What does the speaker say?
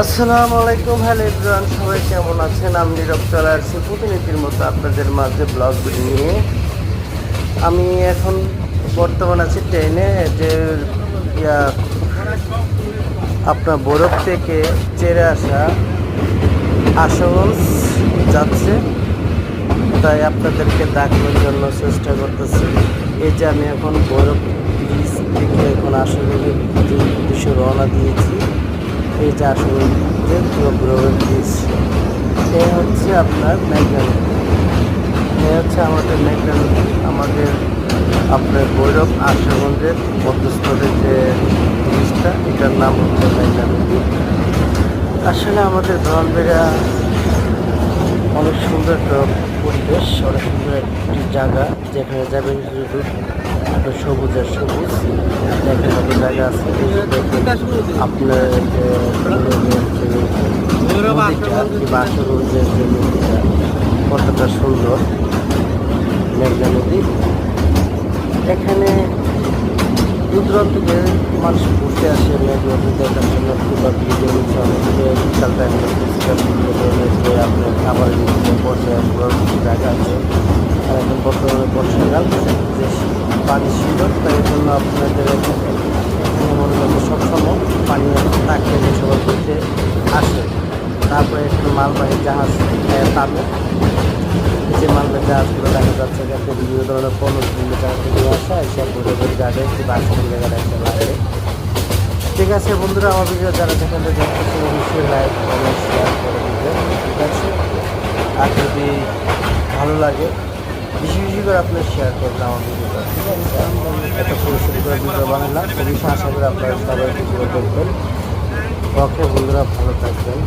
আসসালামু আলাইকুম, hello everyone, সবাই কেমন আছেন? আমি নীরব চলে আসছি প্রতিনিধির মতো আপনাদের মাঝে ব্লগ নিয়ে। আমি এখন বর্তমান আছি ট্রেনে, যে ইয়া আপনার বরফ থেকে চেড়ে আসা আশুগঞ্জ যাচ্ছে, তাই আপনাদেরকে দেখানোর জন্য চেষ্টা করতেছি। এই যে আমি এখন বরফ ব্রিজ থেকে এখন আশুগঞ্জের উদ্দেশ্যে রওনা দিয়েছি। এই যে আশুগঞ্জের বরফ ব্রিজ, এই হচ্ছে আপনার মেঘনা নদী। এই হচ্ছে আমাদের মেঘনা নদী, আমাদের আপনার ভৈরব আশুগঞ্জের মধ্যস্থলের যে ব্রিজটা, এটার নাম হচ্ছে মেঘনা নদী। আসলে আমাদের ব্রাহ্মণবাড়িয়া অনেক সুন্দর একটা পরিবেশ, অনেক সুন্দর একটি জায়গা, যেখানে যাবেন শুধু আপনার সবুজের সবুজ দেখার মতো জায়গা আছে। আপনার আশুগঞ্জের যে নদীটা কতটা সুন্দর, মেঘনা নদী। এখানে দূর দূরান্ত থেকে মানুষ ঘুরতে আসে মেঘনা নদী দেখার জন্য। কিংবা ব্রিজের নিচে অনেকে বিশাল টাইমের যে আপনার খাবার নিচে বসে কিছু জায়গা আছে। আর এখন বর্তমানে বর্ষাকাল, যে পানি সুন্দর, তাই এই জন্য আপনাদের এখানে মনে করেন সবসময় পানি থাকে, যে সবাই ঘুরতে আসে। তারপরে একটু মালবাহী জাহাজ নামে, যে মালবাহী জাহাজগুলো দেখা যাচ্ছে যাতে বিভিন্ন ধরনের পণ্য বিভিন্ন জায়গা থেকে নিয়ে আসা, এসব ঘুরে জায়গায় একটু বাসের জায়গাটা একটা লাগে। ঠিক আছে বন্ধুরা, আমার ভিডিও যারা যেখানে দেখতেছেন অবশ্যই লাইক কমেন্ট শেয়ার করে দিবেন, ঠিক আছে? আর যদি ভালো লাগে বেশি বেশি করে আপনার শেয়ার করবেন আমার ভিডিওটা, ঠিক আছে? এত পরিশ্রম করে ভিডিও বানালাম, অবশ্যই আশা করি আপনারা সবাই ভিডিও দেখবেন। ওকে বন্ধুরা, ভালো থাকবেন।